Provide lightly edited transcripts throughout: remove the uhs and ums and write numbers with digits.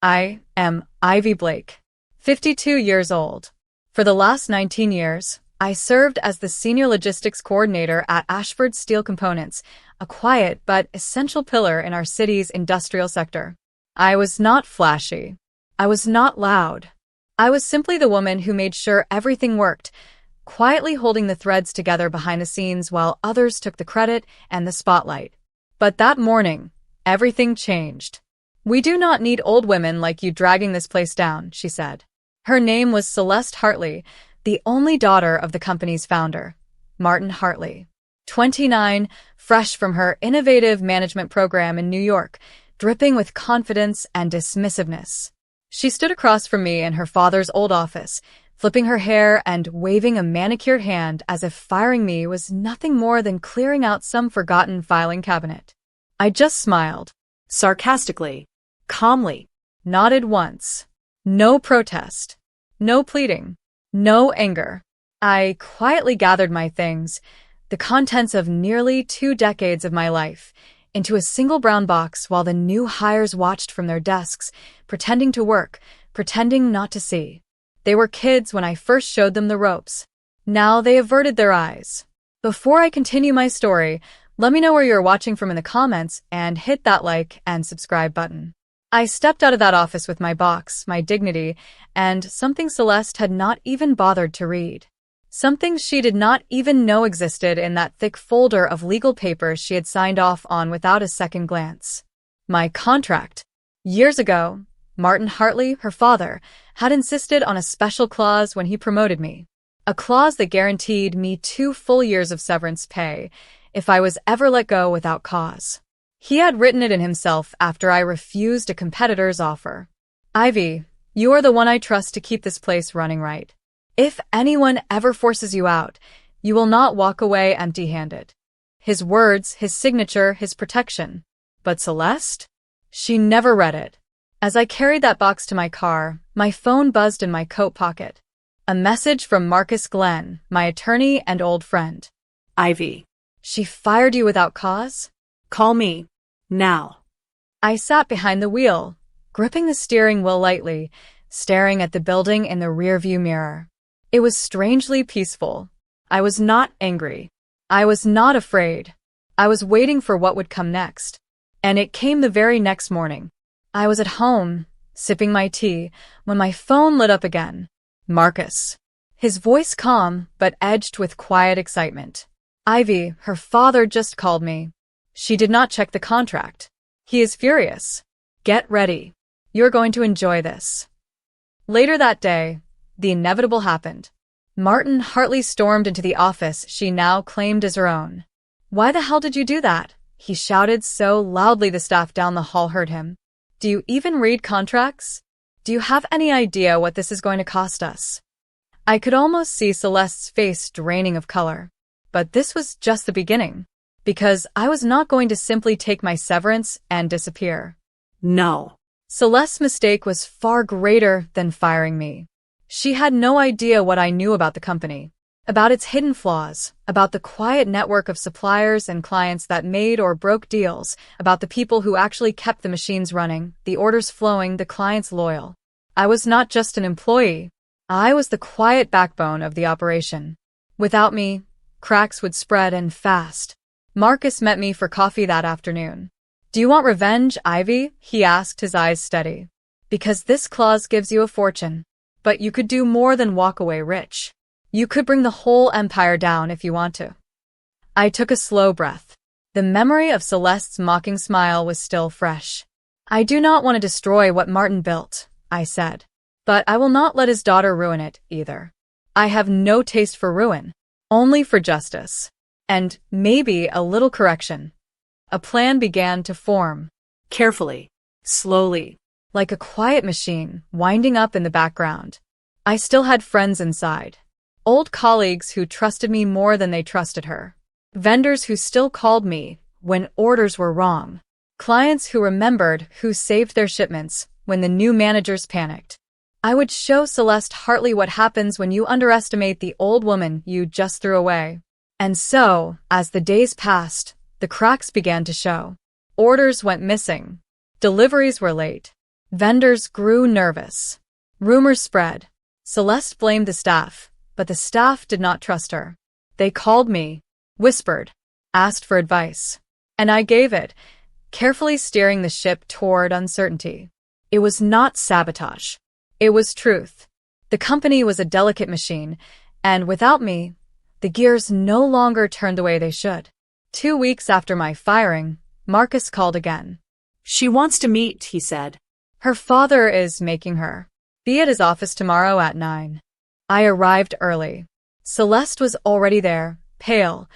I am Ivy Blake, 52 years old. For the last 19 years, I served as the Senior Logistics Coordinator at Ashford Steel Components, a quiet but essential pillar in our city's industrial sector. I was not flashy. I was not loud. I was simply the woman who made sure everything worked, quietly holding the threads together behind the scenes while others took the credit and the spotlight. But that morning, everything changed. "We do not need old women like you dragging this place down," she said. Her name was Celeste Hartley, the only daughter of the company's founder, Martin Hartley. 29, fresh from her innovative management program in New York, dripping with confidence and dismissiveness. She stood across from me in her father's old office, flipping her hair and waving a manicured hand as if firing me was nothing more than clearing out some forgotten filing cabinet. I just smiled, sarcastically, calmly, nodded once. No protest, no pleading, no anger. I quietly gathered my things, the contents of nearly 2 decades of my life, into a single brown box while the new hires watched from their desks, pretending to work, pretending not to see. They were kids when I first showed them the ropes. Now they averted their eyes. Before I continue my story, let me know where you're watching from in the comments and hit that like and subscribe button. I stepped out of that office with my box, my dignity, and something Celeste had not even bothered to read. Something she did not even know existed in that thick folder of legal papers she had signed off on without a second glance. My contract. Years ago, Martin Hartley, her father, had insisted on a special clause when he promoted me. A clause that guaranteed me 2 full years of severance pay if I was ever let go without cause. He had written it in himself after I refused a competitor's offer. "Ivy, you are the one I trust to keep this place running right. If anyone ever forces you out, you will not walk away empty-handed." His words, his signature, his protection. But Celeste? She never read it. As I carried that box to my car, my phone buzzed in my coat pocket. A message from Marcus Glenn, my attorney and old friend. "Ivy, "She fired you without cause? call me. Now." I sat behind the wheel, gripping the steering wheel lightly, staring at the building in the rearview mirror. It was strangely peaceful. I was not angry. I was not afraid. I was waiting for what would come next. And it came the very next morning. I was at home, sipping my tea, when my phone lit up again. Marcus. His voice calm, but edged with quiet excitement. "Ivy, her father just called me. She did not check the contract. He is furious. Get ready. You're going to enjoy this." Later that day, the inevitable happened. Martin Hartley stormed into the office she now claimed as her own. "Why the hell did you do that?" he shouted so loudly the staff down the hall heard him. "Do you even read contracts? Do you have any idea what this is going to cost us?" I could almost see Celeste's face draining of color. But this was just the beginning, because I was not going to simply take my severance and disappear. No. Celeste's mistake was far greater than firing me. She had no idea what I knew about the company, about its hidden flaws, about the quiet network of suppliers and clients that made or broke deals, about the people who actually kept the machines running, the orders flowing, the clients loyal. I was not just an employee. I was the quiet backbone of the operation. Without me, cracks would spread and fast. Marcus met me for coffee that afternoon. "Do you want revenge, Ivy?" he asked, his eyes steady. "Because this clause gives you a fortune. But you could do more than walk away rich. You could bring the whole empire down if you want to." I took a slow breath. The memory of Celeste's mocking smile was still fresh. "I do not want to destroy what Martin built," I said. "But I will not let his daughter ruin it, either. I have no taste for ruin. Only for justice. And maybe a little correction." A plan began to form. Carefully, slowly, like a quiet machine winding up in the background. I still had friends inside. Old colleagues who trusted me more than they trusted her. Vendors who still called me when orders were wrong. Clients who remembered who saved their shipments when the new managers panicked. I would show Celeste Hartley what happens when you underestimate the old woman you just threw away. And so, as the days passed, the cracks began to show. Orders went missing. Deliveries were late. Vendors grew nervous. Rumors spread. Celeste blamed the staff, but the staff did not trust her. They called me, whispered, asked for advice. And I gave it, carefully steering the ship toward uncertainty. It was not sabotage. It was truth. The company was a delicate machine, and without me, the gears no longer turned the way they should. 2 weeks after my firing, Marcus called again. She wants to meet, he said. Her father is making her. Be at his office tomorrow at 9. I arrived early. Celeste was already there, pale,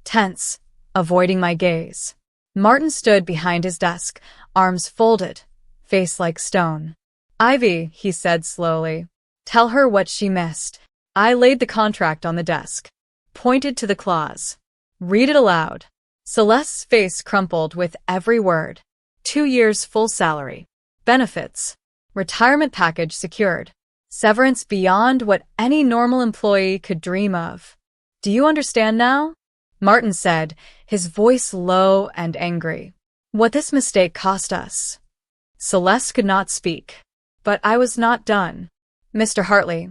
tense, avoiding my gaze. Martin stood behind his desk, arms folded, face like stone. Ivy, he said slowly. Tell her what she missed. I laid the contract on the desk, pointed to the clause. Read it aloud. Celeste's face crumpled with every word. 2 years full salary. Benefits. Retirement package secured. Severance beyond what any normal employee could dream of. Do you understand now? Martin said, his voice low and angry. What this mistake cost us. Celeste could not speak. But I was not done. Mr. Hartley,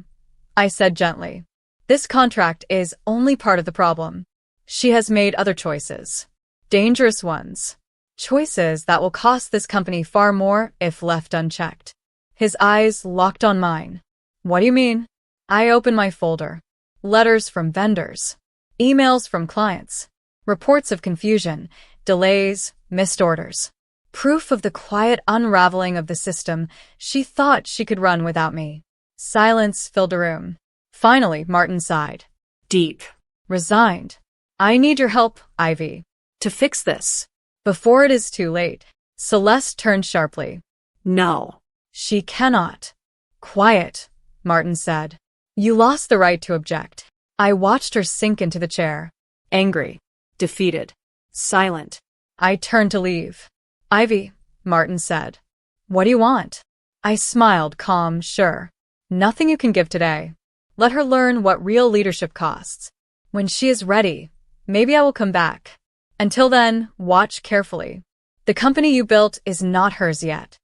I said gently. This contract is only part of the problem. She has made other choices. Dangerous ones. Choices that will cost this company far more if left unchecked. His eyes locked on mine. What do you mean? I opened my folder. Letters from vendors. Emails from clients. Reports of confusion, delays, missed orders. Proof of the quiet unraveling of the system she thought she could run without me. Silence filled the room. Finally, Martin sighed. Deep. Resigned. I need your help, Ivy. To fix this. Before it is too late. Celeste turned sharply. No. She cannot. Quiet, Martin said. You lost the right to object. I watched her sink into the chair. Angry. Defeated. Silent. I turned to leave. Ivy, Martin said. What do you want? I smiled, calm, sure. Nothing you can give today. Let her learn what real leadership costs. When she is ready, maybe I will come back. Until then, watch carefully. The company you built is not hers yet.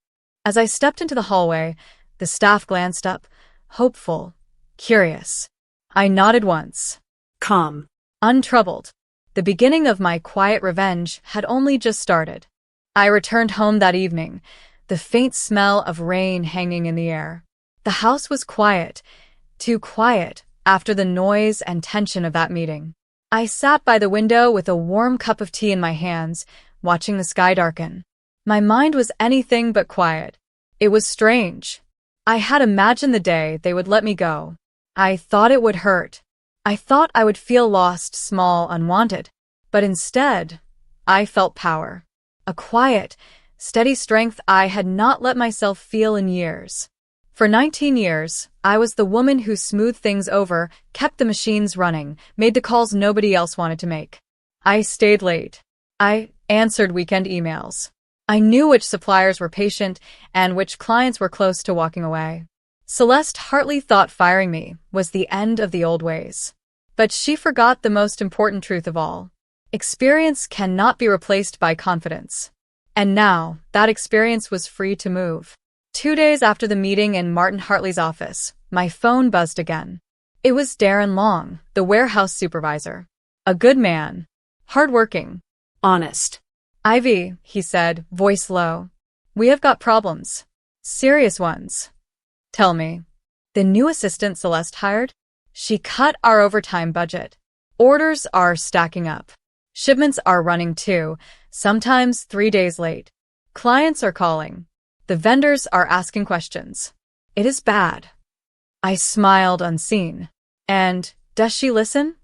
As I stepped into the hallway, the staff glanced up, hopeful, curious. I nodded once. Calm. Untroubled. The beginning of my quiet revenge had only just started. I returned home that evening, the faint smell of rain hanging in the air. The house was quiet, too quiet after the noise and tension of that meeting. I sat by the window with a warm cup of tea in my hands, watching the sky darken. My mind was anything but quiet. It was strange. I had imagined the day they would let me go. I thought it would hurt. I thought I would feel lost, small, unwanted. But instead, I felt power. A quiet, steady strength I had not let myself feel in years. For 19 years, I was the woman who smoothed things over, kept the machines running, made the calls nobody else wanted to make. I stayed late. I answered weekend emails. I knew which suppliers were patient and which clients were close to walking away. Celeste Hartley thought firing me was the end of the old ways. But she forgot the most important truth of all. Experience cannot be replaced by confidence. And now, that experience was free to move. 2 days after the meeting in Martin Hartley's office, my phone buzzed again. It was Darren Long, the warehouse supervisor. A good man. Hardworking. Honest. Ivy, he said, voice low. We have got problems. Serious ones. Tell me. The new assistant Celeste hired? She cut our overtime budget. Orders are stacking up. Shipments are running too, sometimes 3 days late. Clients are calling. The vendors are asking questions. It is bad. I smiled unseen. And, does she listen?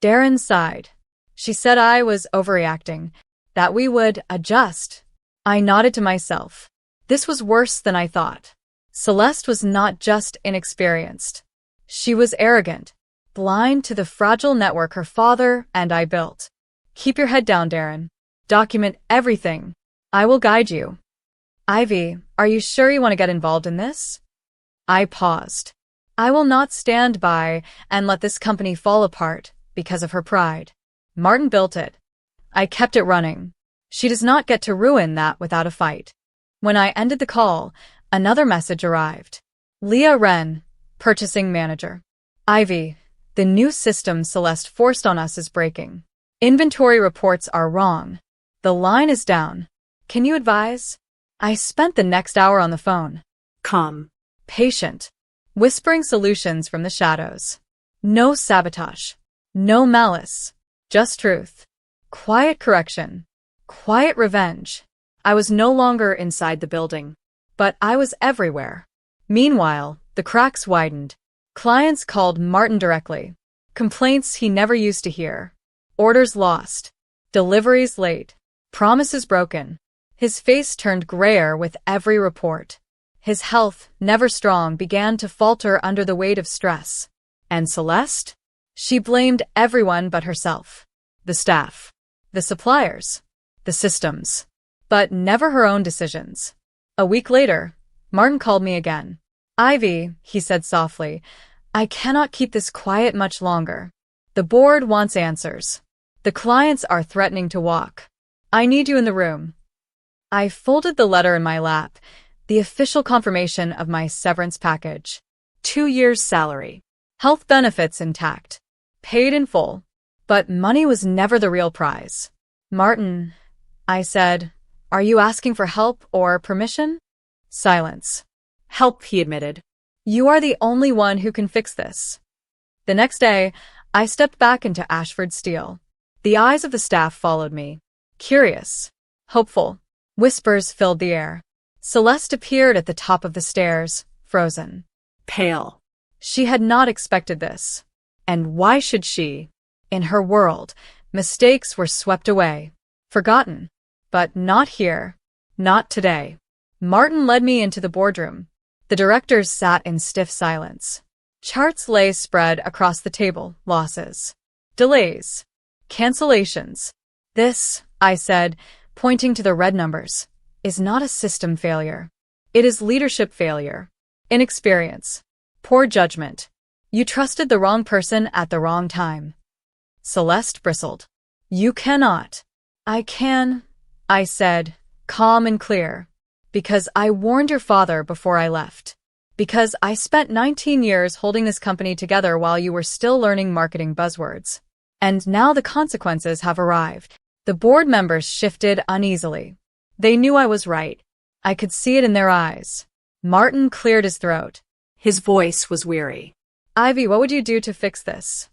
Darren sighed. She said I was overreacting, that we would adjust. I nodded to myself. This was worse than I thought. Celeste was not just inexperienced. She was arrogant, blind to the fragile network her father and I built. Keep your head down, Darren. Document everything. I will guide you. Ivy, are you sure you want to get involved in this? I paused. I will not stand by and let this company fall apart because of her pride. Martin built it. I kept it running. She does not get to ruin that without a fight. When I ended the call, Another message arrived. Leah Wren, purchasing manager. Ivy, the new system Celeste forced on us is breaking. Inventory reports are wrong. The line is down. Can you advise? I spent the next hour on the phone. Calm. Patient. Whispering solutions from the shadows. No sabotage. No malice. Just truth. Quiet correction. Quiet revenge. I was no longer inside the building, but I was everywhere. Meanwhile, the cracks widened. Clients called Martin directly. Complaints he never used to hear. Orders lost. Deliveries late. Promises broken. His face turned grayer with every report. His health, never strong, began to falter under the weight of stress. And Celeste? She blamed everyone but herself. The staff. The suppliers. The systems. But never her own decisions. A week later, Martin called me again. Ivy, he said softly, I cannot keep this quiet much longer. The board wants answers. The clients are threatening to walk. I need you in the room. I folded the letter in my lap, the official confirmation of my severance package. 2 years' salary. Health benefits intact. Paid in full. But money was never the real prize. Martin, I said, are you asking for help or permission? Silence. Help, he admitted. You are the only one who can fix this. The next day, I stepped back into Ashford Steel. The eyes of the staff followed me. Curious. Hopeful. Whispers filled the air. Celeste appeared at the top of the stairs, frozen. Pale. She had not expected this. And why should she? In her world, mistakes were swept away. Forgotten. But not here. Not today. Martin led me into the boardroom. The directors sat in stiff silence. Charts lay spread across the table. Losses. Delays. Cancellations. This, I said, pointing to the red numbers, is not a system failure. It is leadership failure. Inexperience. Poor judgment. You trusted the wrong person at the wrong time. Celeste bristled. You cannot. I can, I said, calm and clear. Because I warned your father before I left. Because I spent 19 years holding this company together while you were still learning marketing buzzwords. And now the consequences have arrived. The board members shifted uneasily. They knew I was right. I could see it in their eyes. Martin cleared his throat. His voice was weary. Ivy, what would you do to fix this?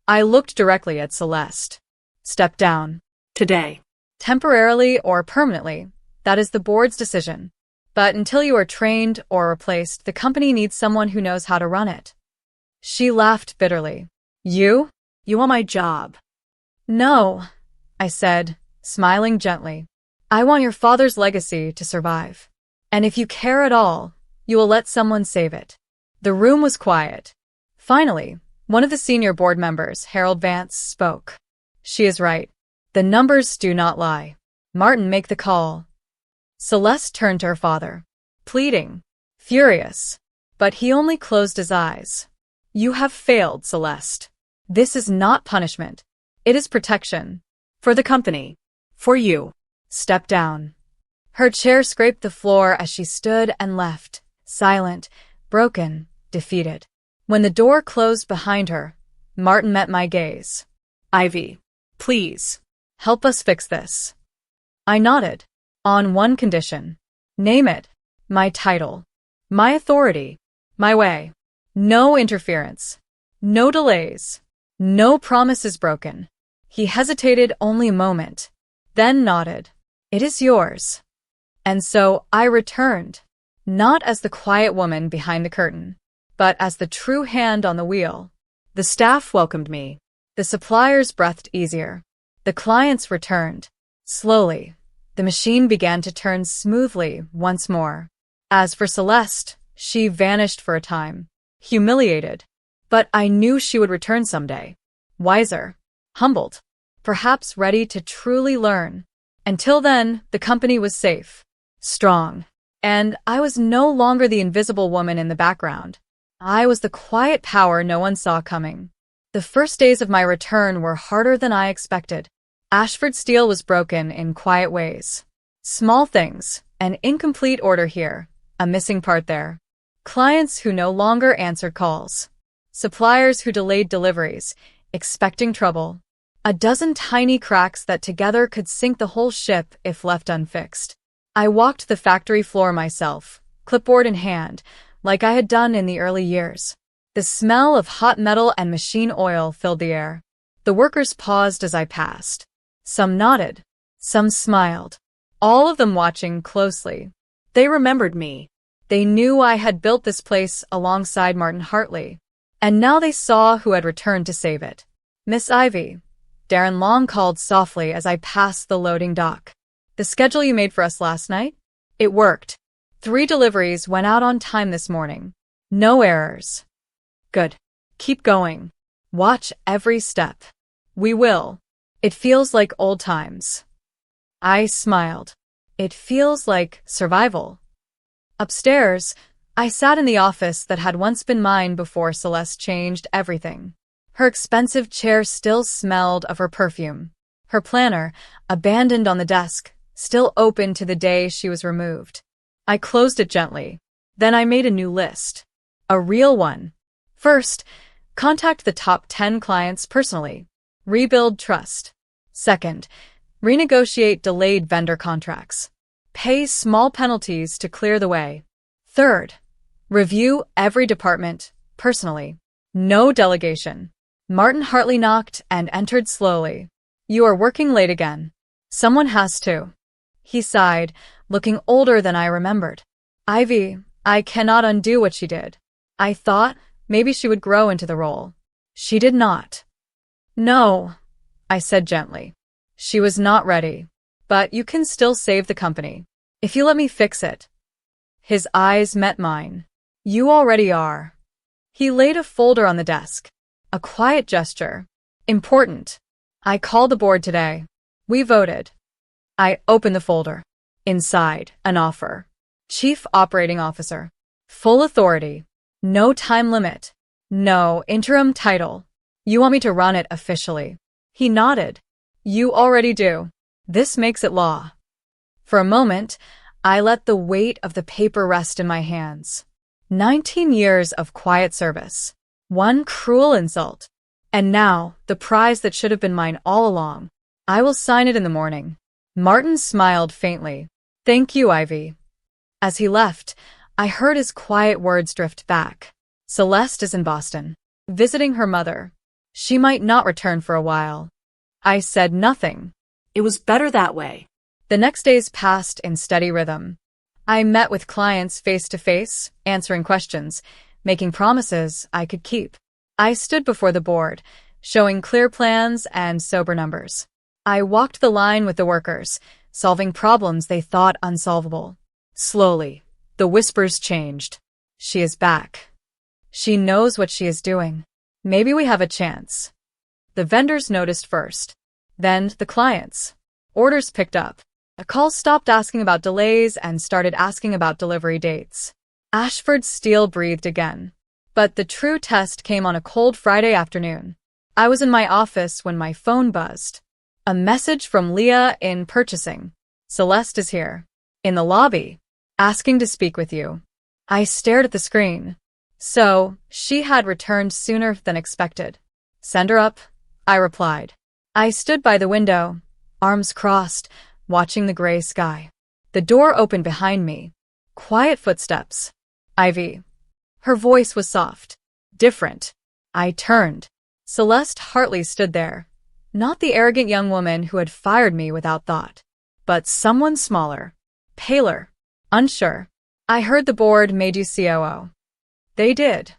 I looked directly at Celeste. Step down. Today. Temporarily or permanently, that is the board's decision. But until you are trained or replaced, the company needs someone who knows how to run it. She laughed bitterly. You? You want my job? No, I said, smiling gently. I want your father's legacy to survive. And if you care at all, you will let someone save it. The room was quiet. Finally, one of the senior board members, Harold Vance, spoke. She is right. The numbers do not lie. Martin, make the call. Celeste turned to her father, pleading, furious. But he only closed his eyes. You have failed, Celeste. This is not punishment. It is protection. For the company. For you. Step down. Her chair scraped the floor as she stood and left, silent, broken, defeated. When the door closed behind her, Martin met my gaze. Ivy, please. Help us fix this. I nodded. On one condition. Name it. My title. My authority. My way. No interference. No delays. No promises broken. He hesitated only a moment, then nodded. It is yours. And so I returned, not as the quiet woman behind the curtain, but as the true hand on the wheel. The staff welcomed me. The suppliers breathed easier. The clients returned. Slowly, the machine began to turn smoothly once more. As for Celeste, she vanished for a time, humiliated. But I knew she would return someday. Wiser, humbled, perhaps ready to truly learn. Until then, the company was safe, strong, and I was no longer the invisible woman in the background. I was the quiet power no one saw coming. The first days of my return were harder than I expected. Ashford Steel was broken in quiet ways. Small things, an incomplete order here, a missing part there. Clients who no longer answered calls. Suppliers who delayed deliveries, expecting trouble. A dozen tiny cracks that together could sink the whole ship if left unfixed. I walked the factory floor myself, clipboard in hand, like I had done in the early years. The smell of hot metal and machine oil filled the air. The workers paused as I passed. Some nodded. Some smiled. All of them watching closely. They remembered me. They knew I had built this place alongside Martin Hartley. And now they saw who had returned to save it. Miss Ivy, Darren Long called softly as I passed the loading dock. The schedule you made for us last night? It worked. 3 deliveries went out on time this morning. No errors. Good. Keep going. Watch every step. We will. It feels like old times. I smiled. It feels like survival. Upstairs, I sat in the office that had once been mine before Celeste changed everything. Her expensive chair still smelled of her perfume. Her planner, abandoned on the desk, still open to the day she was removed. I closed it gently. Then I made a new list. A real one. First, contact the top 10 clients personally. Rebuild trust. Second, renegotiate delayed vendor contracts. Pay small penalties to clear the way. Third, review every department personally. No delegation. Martin Hartley knocked and entered slowly. You are working late again. Someone has to. He sighed, looking older than I remembered. Ivy, I cannot undo what she did. I thought maybe she would grow into the role. She did not. No, I said gently. She was not ready. But you can still save the company. If you let me fix it. His eyes met mine. You already are. He laid a folder on the desk. A quiet gesture. Important. I called the board today. We voted. I opened the folder. Inside, an offer. Chief Operating Officer. Full authority. No time limit. No interim title. You want me to run it officially? He nodded. You already do. This makes it law. For a moment, I let the weight of the paper rest in my hands. 19 years of quiet service. One cruel insult. And now, the prize that should have been mine all along. I will sign it in the morning. Martin smiled faintly. Thank you, Ivy. As he left, I heard his quiet words drift back. Celeste is in Boston, visiting her mother. She might not return for a while. I said nothing. It was better that way. The next days passed in steady rhythm. I met with clients face to face, answering questions, making promises I could keep. I stood before the board, showing clear plans and sober numbers. I walked the line with the workers, solving problems they thought unsolvable. Slowly, the whispers changed. She is back. She knows what she is doing. Maybe we have a chance. The vendors noticed first. Then the clients. Orders picked up. A call stopped asking about delays and started asking about delivery dates. Ashford Steel breathed again. But the true test came on a cold Friday afternoon. I was in my office when my phone buzzed. A message from Leah in purchasing. Celeste is here. In the lobby. Asking to speak with you. I stared at the screen. So, she had returned sooner than expected. Send her up, I replied. I stood by the window, arms crossed, watching the gray sky. The door opened behind me. Quiet footsteps. Ivy. Her voice was soft. Different. I turned. Celeste Hartley stood there. Not the arrogant young woman who had fired me without thought, but someone smaller, paler, unsure. I heard the board made you COO. They did.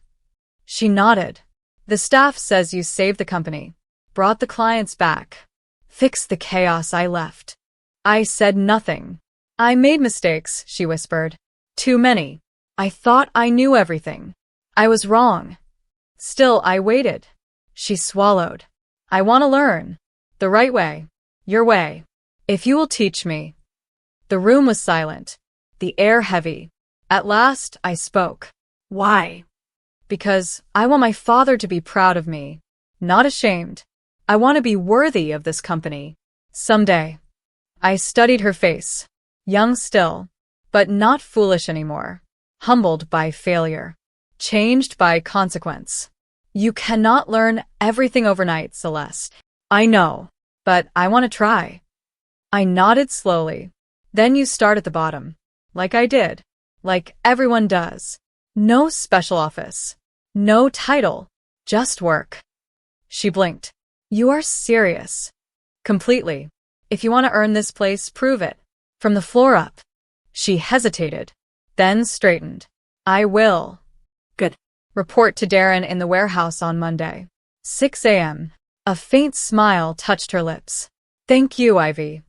She nodded. The staff says you saved the company, brought the clients back, fixed the chaos I left. I said nothing. I made mistakes, she whispered. Too many. I thought I knew everything. I was wrong. Still, I waited. She swallowed. I want to learn. The right way. Your way. If you will teach me. The room was silent. The air heavy. At last, I spoke. Why? Because I want my father to be proud of me. Not ashamed. I want to be worthy of this company. Someday. I studied her face. Young still, but not foolish anymore. humbled by failure, changed by consequence. You cannot learn everything overnight, Celeste. I know, but I want to try. I nodded slowly. Then you start at the bottom. Like I did. Like everyone does. No special office. No title. Just work. She blinked. You are serious. Completely. If you want to earn this place, prove it. From the floor up. She hesitated, then straightened. I will. Good. Report to Darren in the warehouse on Monday. 6 a.m. A faint smile touched her lips. Thank you, Ivy.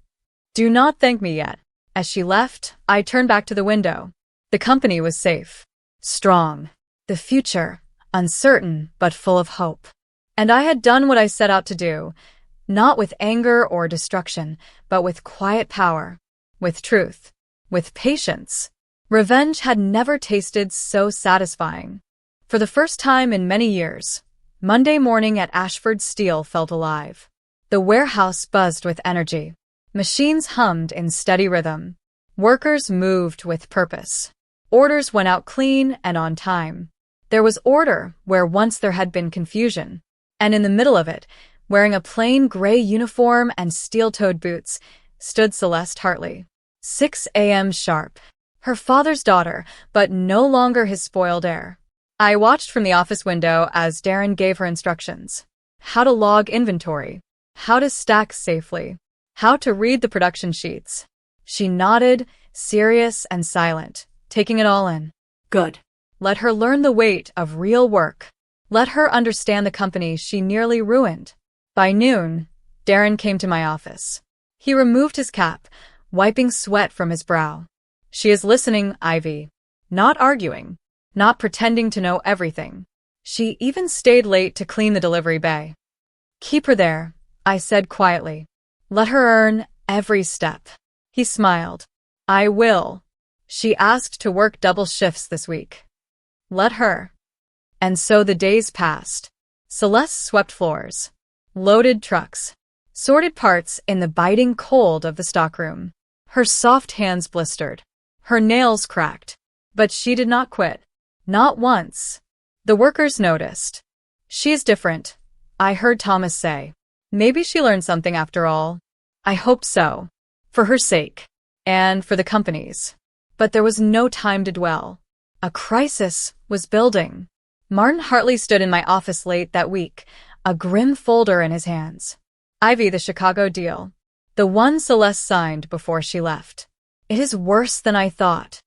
Do not thank me yet. As she left, I turned back to the window. The company was safe. Strong. The future, uncertain but full of hope. And I had done what I set out to do, not with anger or destruction, but with quiet power, with truth, with patience. Revenge had never tasted so satisfying. For the first time in many years, Monday morning at Ashford Steel felt alive. The warehouse buzzed with energy. Machines hummed in steady rhythm. Workers moved with purpose. Orders went out clean and on time. There was order where once there had been confusion. And in the middle of it, wearing a plain gray uniform and steel-toed boots, stood Celeste Hartley. 6 a.m. sharp. Her father's daughter, but no longer his spoiled heir. I watched from the office window as Darren gave her instructions. How to log inventory. How to stack safely. How to read the production sheets. She nodded, serious and silent, taking it all in. Good. Let her learn the weight of real work. Let her understand the company she nearly ruined. By noon, Darren came to my office. He removed his cap, wiping sweat from his brow. She is listening, Ivy. Not arguing. Not pretending to know everything. She even stayed late to clean the delivery bay. Keep her there, I said quietly. Let her earn every step. He smiled. I will. She asked to work double shifts this week. Let her. And so the days passed. Celeste swept floors, loaded trucks, sorted parts in the biting cold of the stockroom. Her soft hands blistered, her nails cracked, but she did not quit. Not once. The workers noticed. She is different, I heard Thomas say. Maybe she learned something after all. I hope so. For her sake. And for the company's. But there was no time to dwell. A crisis was building. Martin Hartley stood in my office late that week, a grim folder in his hands. Ivy, the Chicago deal. The one Celeste signed before she left. It is worse than I thought.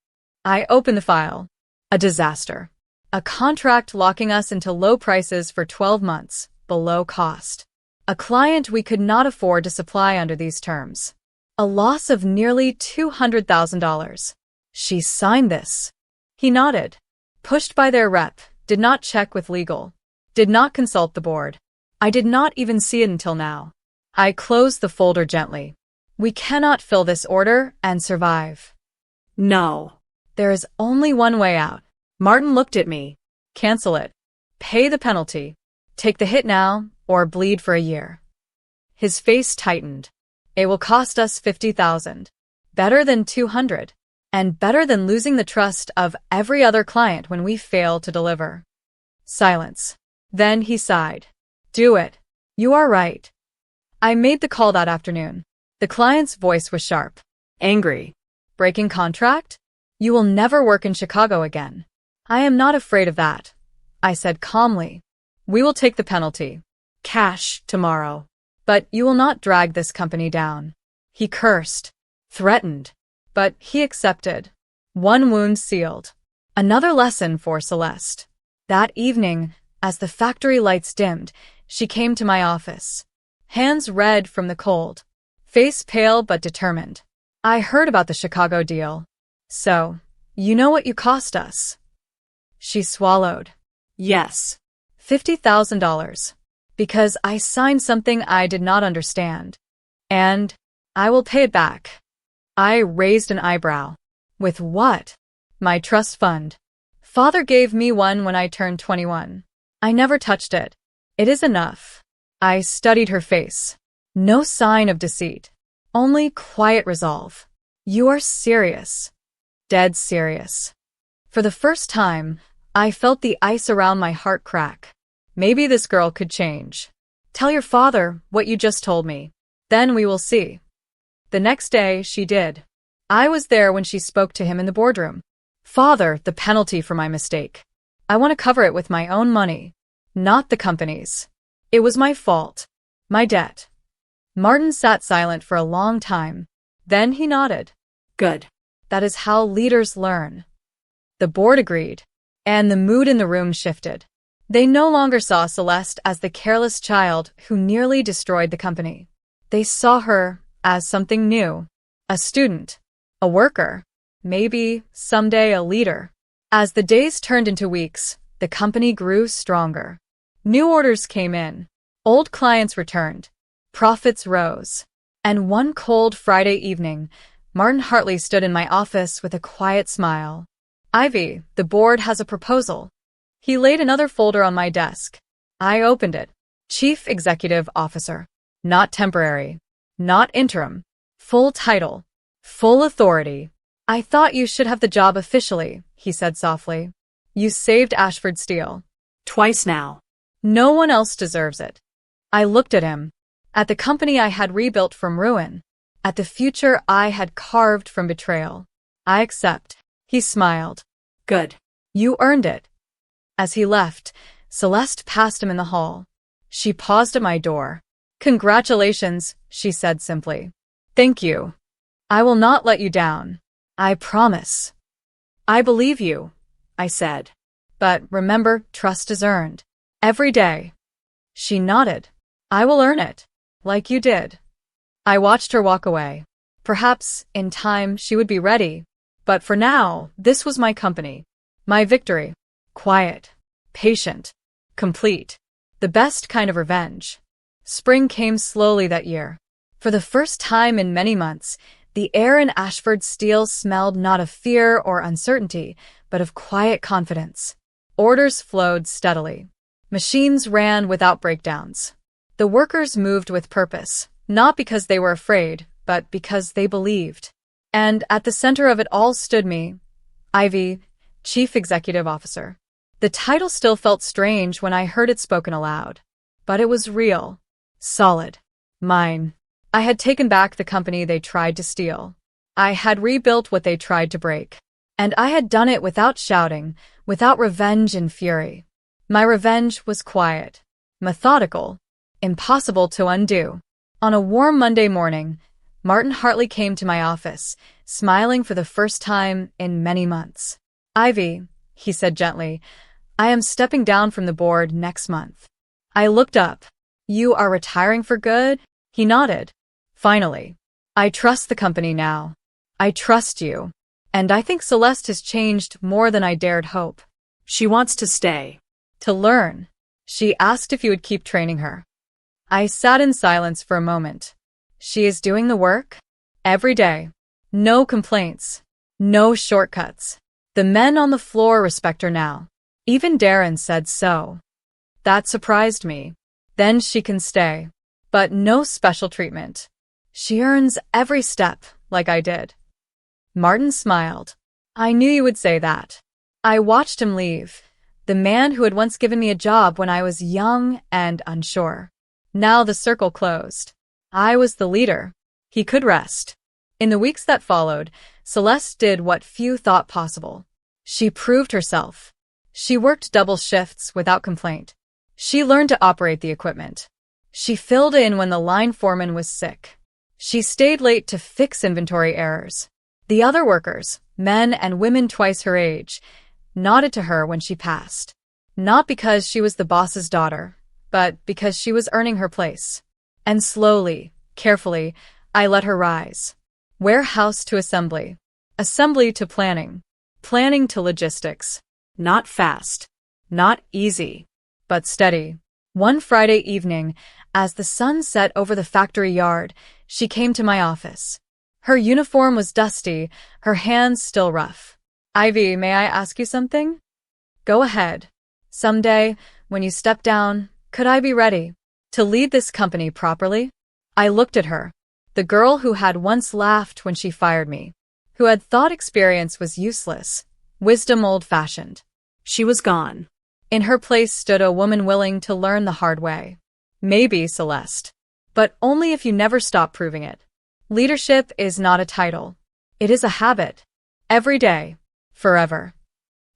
I opened the file. A disaster. A contract locking us into low prices for 12 months, below cost. A client we could not afford to supply under these terms. A loss of nearly $200,000. She signed this. He nodded. Pushed by their rep, did not check with legal. Did not consult the board. I did not even see it until now. I closed the folder gently. We cannot fill this order and survive. No. There is only one way out. Martin looked at me. Cancel it. Pay the penalty. Take the hit now, or bleed for a year. His face tightened. It will cost us $50,000. Better than $200,000. And better than losing the trust of every other client when we fail to deliver. Silence. Then he sighed. Do it. You are right. I made the call that afternoon. The client's voice was sharp. Angry. Breaking contract? You will never work in Chicago again. I am not afraid of that, I said calmly. We will take the penalty. Cash tomorrow. But you will not drag this company down. He cursed. Threatened. But he accepted. One wound sealed. Another lesson for Celeste. That evening, as the factory lights dimmed, she came to my office. Hands red from the cold. Face pale but determined. I heard about the Chicago deal. So, you know what you cost us? She swallowed. Yes. $50,000. Because I signed something I did not understand. And I will pay it back. I raised an eyebrow. With what? My trust fund. Father gave me one when I turned 21. I never touched it. It is enough. I studied her face. No sign of deceit. Only quiet resolve. You are serious. Dead serious. For the first time, I felt the ice around my heart crack. Maybe this girl could change. Tell your father what you just told me. Then we will see. The next day, she did. I was there when she spoke to him in the boardroom. Father, the penalty for my mistake. I want to cover it with my own money, not the company's. It was my fault. My debt. Martin sat silent for a long time. Then he nodded. Good. That is how leaders learn. The board agreed, and the mood in the room shifted. They no longer saw Celeste as the careless child who nearly destroyed the company. They saw her as something new, a student, a worker, maybe someday a leader. As the days turned into weeks, the company grew stronger. New orders came in, old clients returned, profits rose. And one cold Friday evening, Martin Hartley stood in my office with a quiet smile. Ivy, the board has a proposal. He laid another folder on my desk. I opened it. Chief Executive Officer. Not temporary. Not interim. Full title. Full authority. I thought you should have the job officially, he said softly. You saved Ashford Steel. Twice now. No one else deserves it. I looked at him. At the company I had rebuilt from ruin. At the future I had carved from betrayal. I accept. He smiled. Good. You earned it. As he left, Celeste passed him in the hall. She paused at my door. Congratulations, she said simply. Thank you. I will not let you down. I promise. I believe you, I said. But remember, trust is earned. Every day. She nodded. I will earn it, like you did. I watched her walk away. Perhaps, in time, she would be ready. But for now, this was my company. My victory. Quiet. Patient. Complete. The best kind of revenge. Spring came slowly that year. For the first time in many months, the air in Ashford Steel smelled not of fear or uncertainty, but of quiet confidence. Orders flowed steadily. Machines ran without breakdowns. The workers moved with purpose, not because they were afraid, but because they believed. And at the center of it all stood me, Ivy, Chief Executive Officer. The title still felt strange when I heard it spoken aloud. But it was real. Solid. Mine. I had taken back the company they tried to steal. I had rebuilt what they tried to break. And I had done it without shouting, without revenge and fury. My revenge was quiet, methodical, impossible to undo. On a warm Monday morning, Martin Hartley came to my office, smiling for the first time in many months. Ivy, he said gently, I am stepping down from the board next month. I looked up. You are retiring for good? He nodded. Finally. I trust the company now. I trust you. And I think Celeste has changed more than I dared hope. She wants to stay. To learn. She asked if you would keep training her. I sat in silence for a moment. She is doing the work? Every day. No complaints. No shortcuts. The men on the floor respect her now. Even Darren said so. That surprised me. Then she can stay. But no special treatment. She earns every step, like I did. Martin smiled. I knew you would say that. I watched him leave. The man who had once given me a job when I was young and unsure. Now the circle closed. I was the leader. He could rest. In the weeks that followed, Celeste did what few thought possible. She proved herself. She worked double shifts without complaint. She learned to operate the equipment. She filled in when the line foreman was sick. She stayed late to fix inventory errors. The other workers, men and women twice her age, nodded to her when she passed. Not because she was the boss's daughter, but because she was earning her place. And slowly, carefully, I let her rise. Warehouse to assembly. Assembly to planning. Planning to logistics. Not fast. Not easy. But steady. One Friday evening, as the sun set over the factory yard, she came to my office. Her uniform was dusty, her hands still rough. Ivy, may I ask you something? Go ahead. Someday, when you step down, could I be ready to lead this company properly? I looked at her, the girl who had once laughed when she fired me, who had thought experience was useless, wisdom old-fashioned. She was gone. In her place stood a woman willing to learn the hard way. Maybe Celeste. But only if you never stop proving it. Leadership is not a title. It is a habit. Every day. Forever.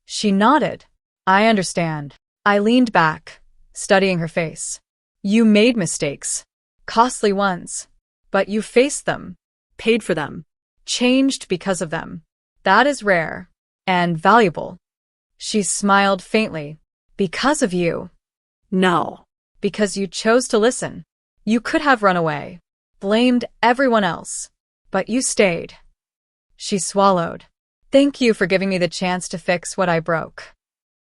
She nodded. I understand. I leaned back, studying her face. You made mistakes. Costly ones. But you faced them. Paid for them. Changed because of them. That is rare. And valuable. She smiled faintly. Because of you. No. Because you chose to listen. You could have run away. Blamed everyone else. But you stayed. She swallowed. Thank you for giving me the chance to fix what I broke.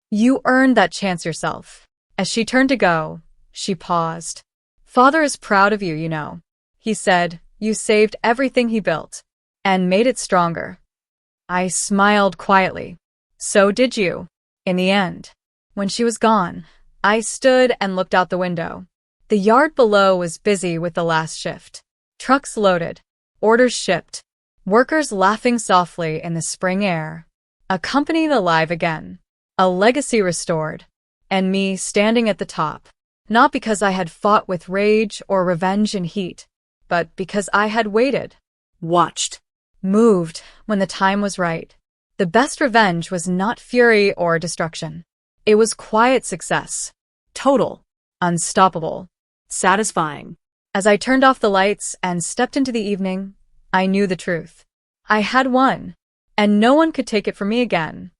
You earned that chance yourself. As she turned to go, she paused. Father is proud of you, you know. He said, you saved everything he built. And made it stronger. I smiled quietly. So did you. In the end. When she was gone, I stood and looked out the window. The yard below was busy with the last shift. Trucks loaded. Orders shipped. Workers laughing softly in the spring air. A company alive again. A legacy restored. And me standing at the top. Not because I had fought with rage or revenge and heat, but because I had waited. Watched. Moved when the time was right. The best revenge was not fury or destruction. It was quiet success. Total. Unstoppable. Satisfying. As I turned off the lights and stepped into the evening, I knew the truth. I had won, and no one could take it from me again.